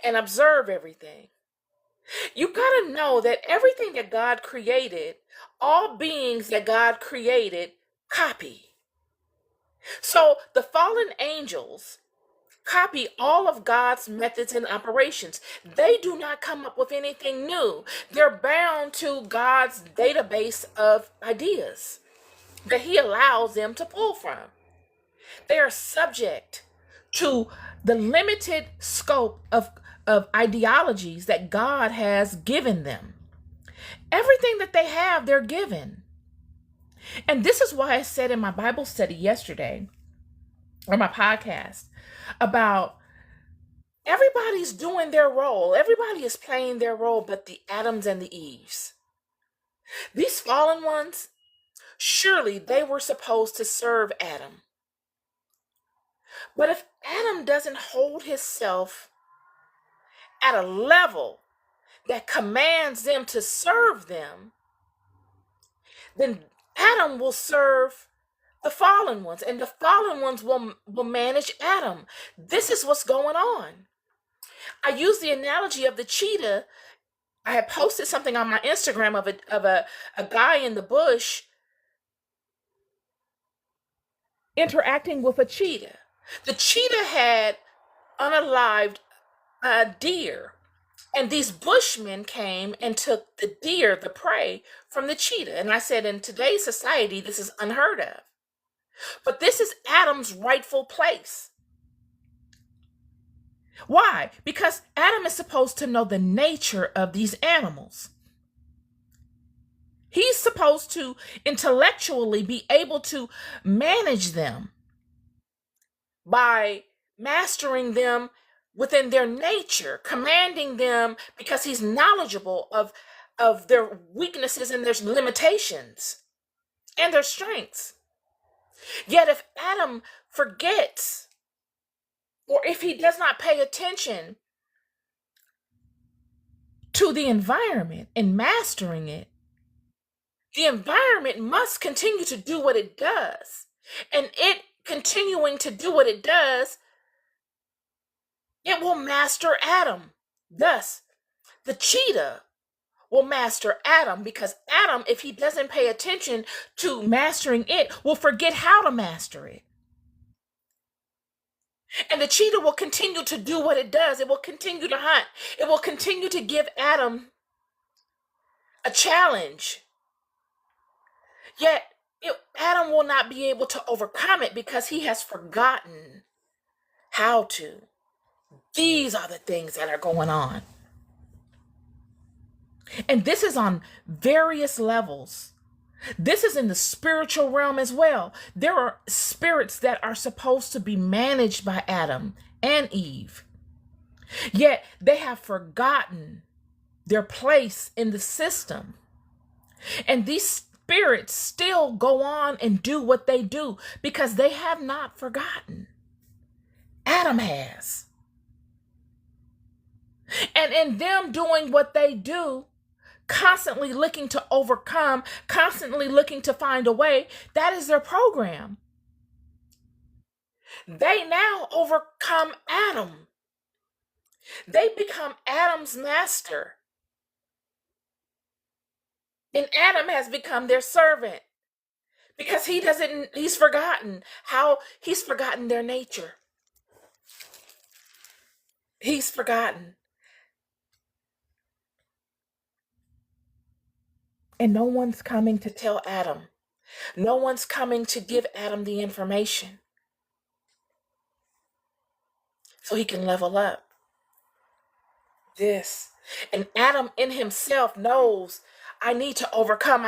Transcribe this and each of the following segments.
and observe everything. You got to know that everything that God created, all beings that God created, copy. So the fallen angels copy all of God's methods and operations. They do not come up with anything new. They're bound to God's database of ideas that He allows them to pull from. They are subject to the limited scope of ideologies that God has given them. Everything that they have, they're given. And this is why I said in my Bible study yesterday, or my podcast, about everybody's doing their role. Everybody is playing their role, but the Adams and the Eves. These fallen ones, surely they were supposed to serve Adam. But if Adam doesn't hold himself at a level that commands them to serve them, then Adam will serve the fallen ones, and the fallen ones will manage Adam. This is what's going on. I use the analogy of the cheetah. I had posted something on my Instagram of a guy in the bush interacting with a cheetah. The cheetah had unalived a deer, and these bushmen came and took the deer, the prey, from the cheetah. And I said, in today's society, this is unheard of. But this is Adam's rightful place. Why? Because Adam is supposed to know the nature of these animals. He's supposed to intellectually be able to manage them by mastering them within their nature, commanding them, because he's knowledgeable of their weaknesses and their limitations and their strengths. Yet if Adam forgets, or if he does not pay attention to the environment and mastering it, the environment must continue to do what it does. And it continuing to do what it does, it will master Adam. Thus, the cheetah will master Adam, because Adam, if he doesn't pay attention to mastering it, will forget how to master it. And the cheetah will continue to do what it does. It will continue to hunt. It will continue to give Adam a challenge. Yet, Adam will not be able to overcome it because he has forgotten how to. These are the things that are going on. And this is on various levels. This is in the spiritual realm as well. There are spirits that are supposed to be managed by Adam and Eve. Yet they have forgotten their place in the system. And these spirits still go on and do what they do because they have not forgotten. Adam has. And in them doing what they do, constantly looking to overcome, constantly looking to find a way, that is their program. They now overcome Adam. They become Adam's master. And Adam has become their servant because he's forgotten their nature. He's forgotten. And no one's coming to tell Adam. No one's coming to give Adam the information so he can level up. And Adam in himself knows, I need to overcome,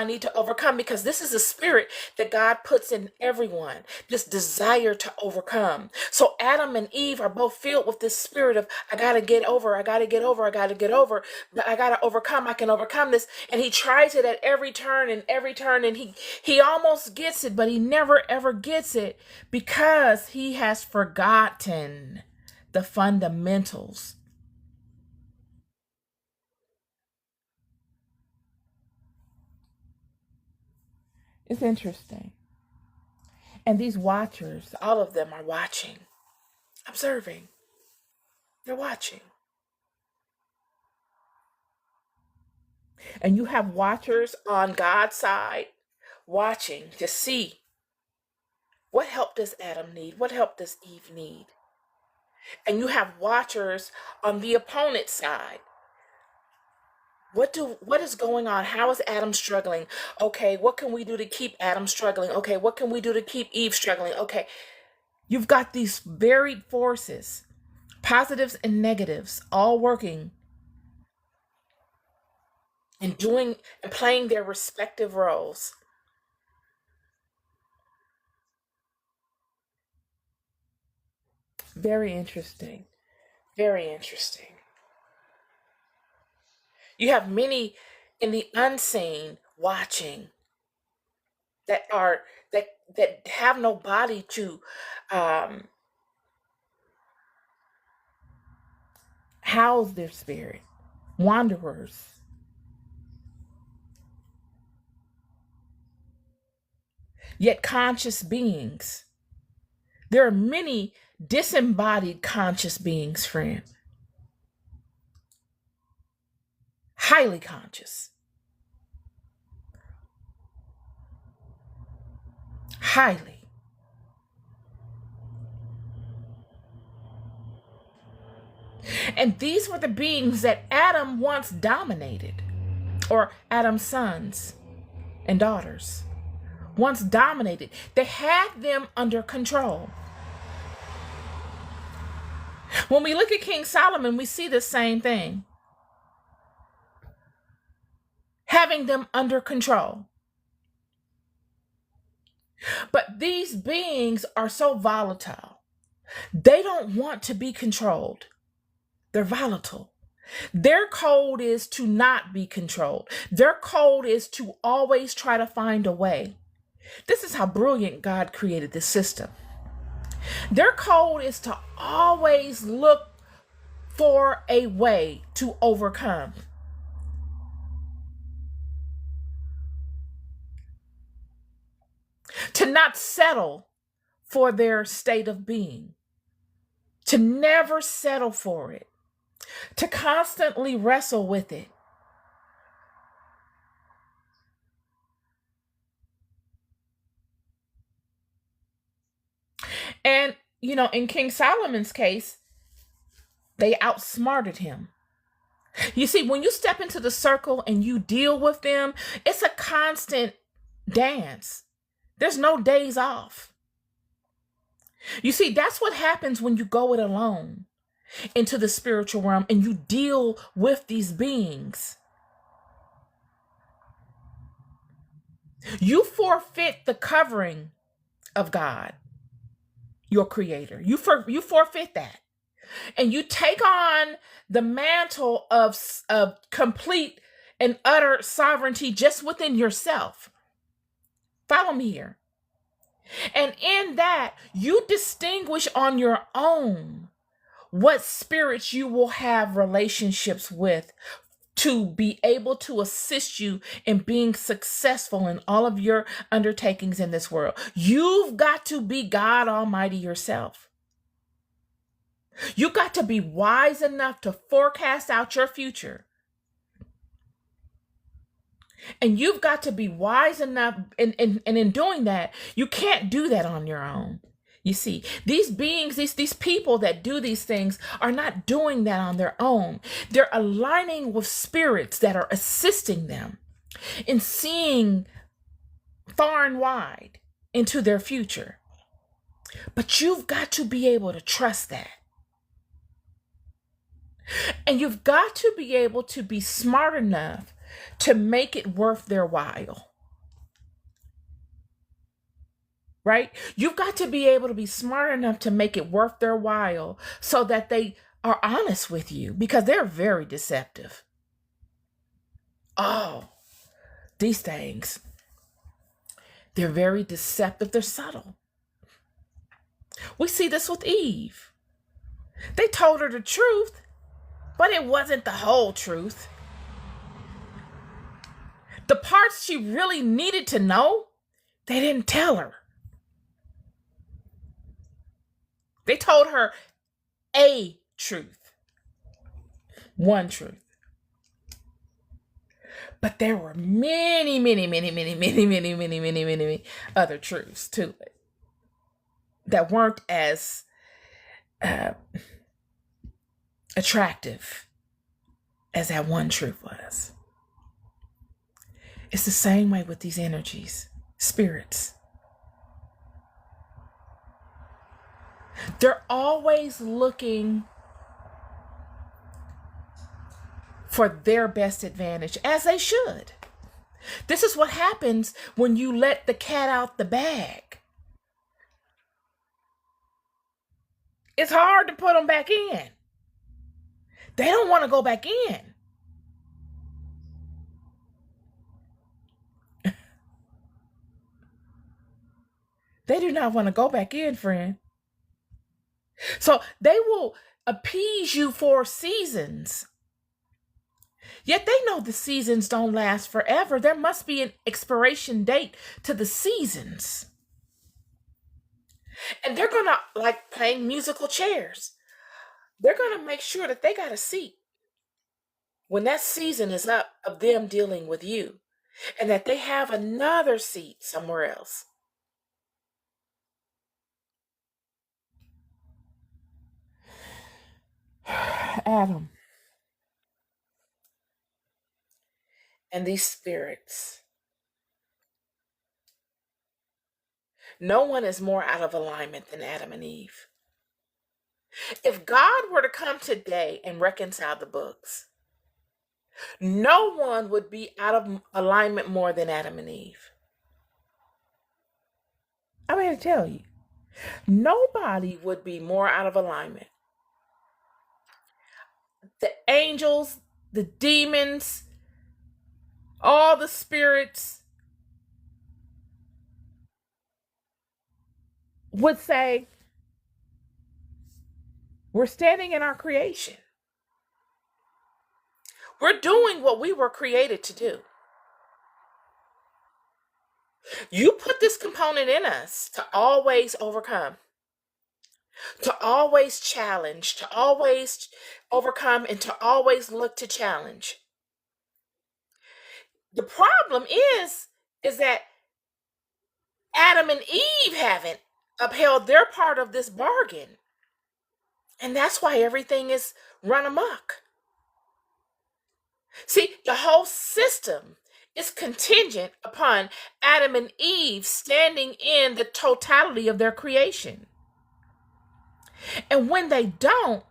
because this is a spirit that God puts in everyone, this desire to overcome. So Adam and Eve are both filled with this spirit of, I got to get over, but I got to overcome, I can overcome this. And he tries it at every turn, and he almost gets it, but he never ever gets it because he has forgotten the fundamentals. It's interesting. And these watchers, all of them are watching, observing. They're watching. And you have watchers on God's side watching to see what help does Adam need? What help does Eve need? And you have watchers on the opponent's side. What is going on? How is Adam struggling? Okay, what can we do to keep Adam struggling? Okay, what can we do to keep Eve struggling? Okay. You've got these varied forces, positives and negatives, all working and doing and playing their respective roles. Very interesting. Very interesting. You have many in the unseen watching that are that have no body to um, house their spirit, wanderers, yet conscious beings. There are many disembodied conscious beings, friend. Highly conscious. Highly. And these were the beings that Adam once dominated, or Adam's sons and daughters once dominated. They had them under control. When we look at King Solomon, we see the same thing. Having them under control. But these beings are so volatile. They don't want to be controlled. They're volatile. Their code is to not be controlled. Their code is to always try to find a way. This is how brilliant God created this system. Their code is to always look for a way to overcome. To not settle for their state of being. To never settle for it. To constantly wrestle with it. And, in King Solomon's case, they outsmarted him. You see, when you step into the circle and you deal with them, it's a constant dance. There's no days off. You see, that's what happens when you go it alone into the spiritual realm and you deal with these beings. You forfeit the covering of God, your creator. You forfeit that. And you take on the mantle of complete and utter sovereignty just within yourself. Follow me here. And in that, you distinguish on your own what spirits you will have relationships with to be able to assist you in being successful in all of your undertakings in this world. You've got to be God Almighty yourself. You've got to be wise enough to forecast out your future. And you've got to be wise enough, and in doing that, you can't do that on your own. You see, these beings, these people that do these things are not doing that on their own. They're aligning with spirits that are assisting them in seeing far and wide into their future. But you've got to be able to trust that. And you've got to be able to be smart enough to make it worth their while. Right? You've got to be able to be smart enough to make it worth their while so that they are honest with you, because they're very deceptive. Oh, these things, they're very deceptive. They're subtle. We see this with Eve. They told her the truth, but it wasn't the whole truth. The parts she really needed to know, they didn't tell her. They told her a truth. One truth. But there were many, many, many, many, many, many, many, many, many, many other truths to it that weren't as uh, attractive as that one truth was. It's the same way with these energies, spirits. They're always looking for their best advantage, as they should. This is what happens when you let the cat out the bag. It's hard to put them back in. They don't want to go back in. They do not want to go back in, friend. So they will appease you for seasons. Yet they know the seasons don't last forever. There must be an expiration date to the seasons. And they're going to, like playing musical chairs, they're going to make sure that they got a seat when that season is up of them dealing with you, and that they have another seat somewhere else. Adam and these spirits, no one is more out of alignment than Adam and Eve. If God were to come today and reconcile the books, no one would be out of alignment more than Adam and Eve. I'm here to tell you, nobody would be more out of alignment. The angels, the demons, all the spirits would say, we're standing in our creation. We're doing what we were created to do. You put this component in us to always overcome, to always challenge, to always overcome, and to always look to challenge. The problem is that Adam and Eve haven't upheld their part of this bargain. And that's why everything is run amok. See, the whole system is contingent upon Adam and Eve standing in the totality of their creation. And when they don't,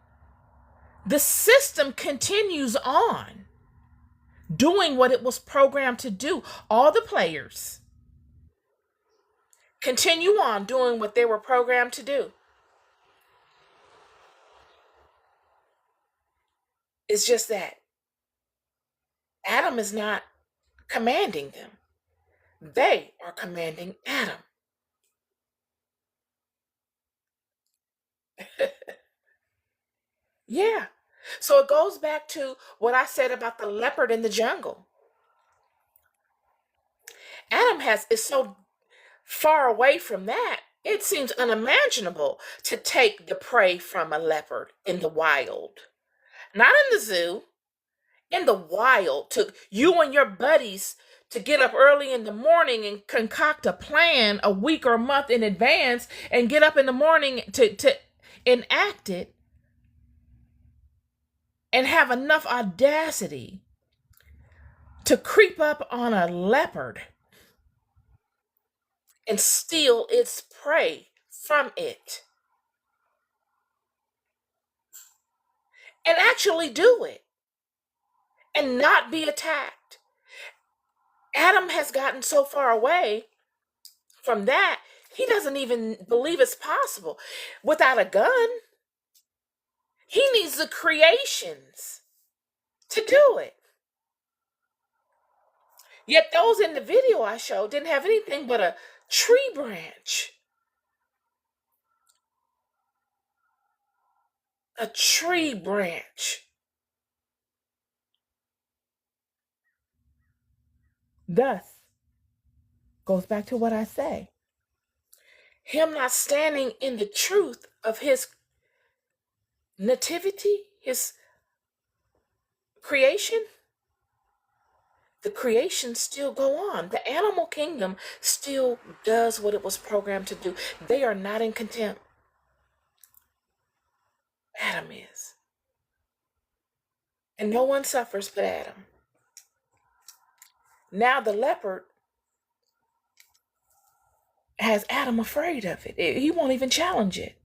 the system continues on doing what it was programmed to do. All the players continue on doing what they were programmed to do. It's just that Adam is not commanding them. They are commanding Adam. Yeah. So it goes back to what I said about the leopard in the jungle. Adam is so far away from that, it seems unimaginable to take the prey from a leopard in the wild. Not in the zoo, in the wild. To you and your buddies to get up early in the morning and concoct a plan a week or a month in advance and get up in the morning to enact it and have enough audacity to creep up on a leopard and steal its prey from it. And actually do it. And not be attacked. Adam has gotten so far away from that, he doesn't even believe it's possible without a gun. He needs the creations to do it. Yet those in the video I showed didn't have anything but a tree branch. A tree branch. Thus, goes back to what I say. Him not standing in the truth of his nativity, his creation, the creation still go on. The animal kingdom still does what it was programmed to do. They are not in contempt. Adam is. And no one suffers but Adam. Now the leopard has Adam afraid of it. He won't even challenge it.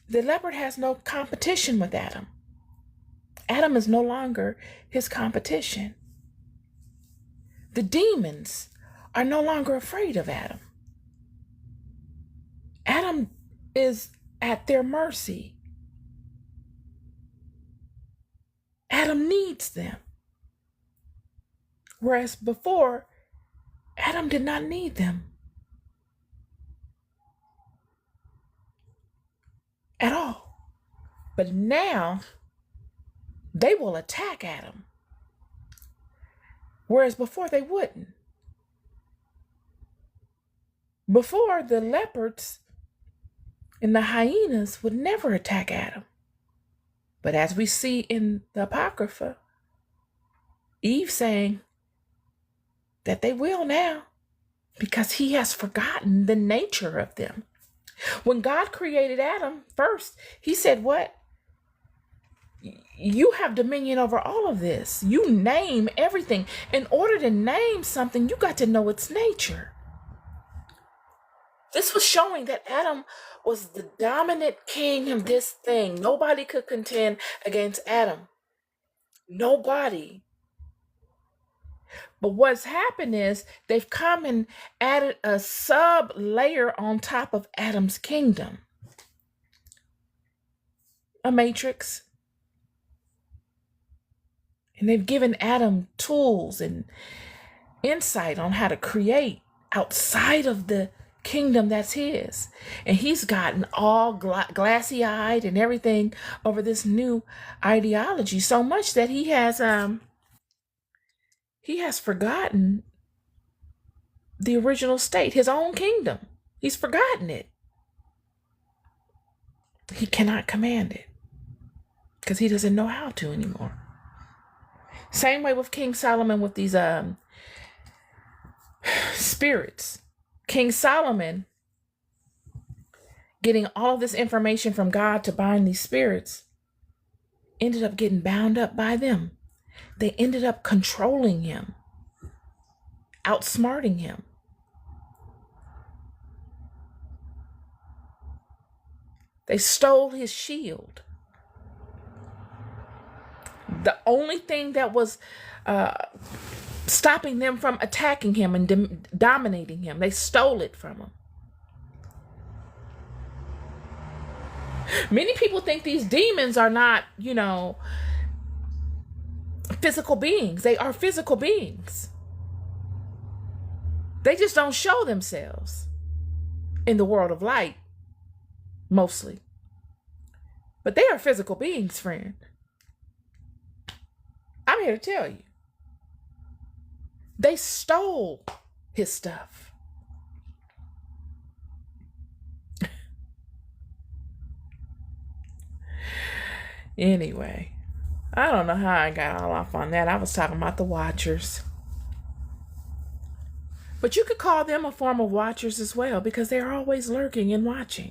The leopard has no competition with Adam. Adam is no longer his competition. The demons are no longer afraid of Adam. Adam is at their mercy. Adam needs them. Whereas before, Adam did not need them at all. But now, they will attack Adam. Whereas before, they wouldn't. Before, the leopards and the hyenas would never attack Adam. But as we see in the Apocrypha, Eve saying that they will now because he has forgotten the nature of them. When God created Adam first, he said, what? You have dominion over all of this. You name everything. In order to name something, you got to know its nature. This was showing that Adam was the dominant king of this thing. Nobody could contend against Adam. Nobody. But what's happened is they've come and added a sub layer on top of Adam's kingdom. A matrix. And they've given Adam tools and insight on how to create outside of the kingdom that's his. And he's gotten all glassy-eyed and everything over this new ideology, so much that he has forgotten the original state, his own kingdom. He's forgotten it. He cannot command it because he doesn't know how to anymore. Same way with King Solomon with these spirits. King Solomon getting all of this information from God to bind these spirits ended up getting bound up by them. They ended up controlling him, outsmarting him. They stole his shield. The only thing that was stopping them from attacking him and dominating him, they stole it from him. Many people think these demons are not, physical beings. They are physical beings. They just don't show themselves in the world of light, mostly. But they are physical beings, friend. I'm here to tell you. They stole his stuff. Anyway, I don't know how I got all off on that. I was talking about the Watchers. But you could call them a form of Watchers as well because they're always lurking and watching.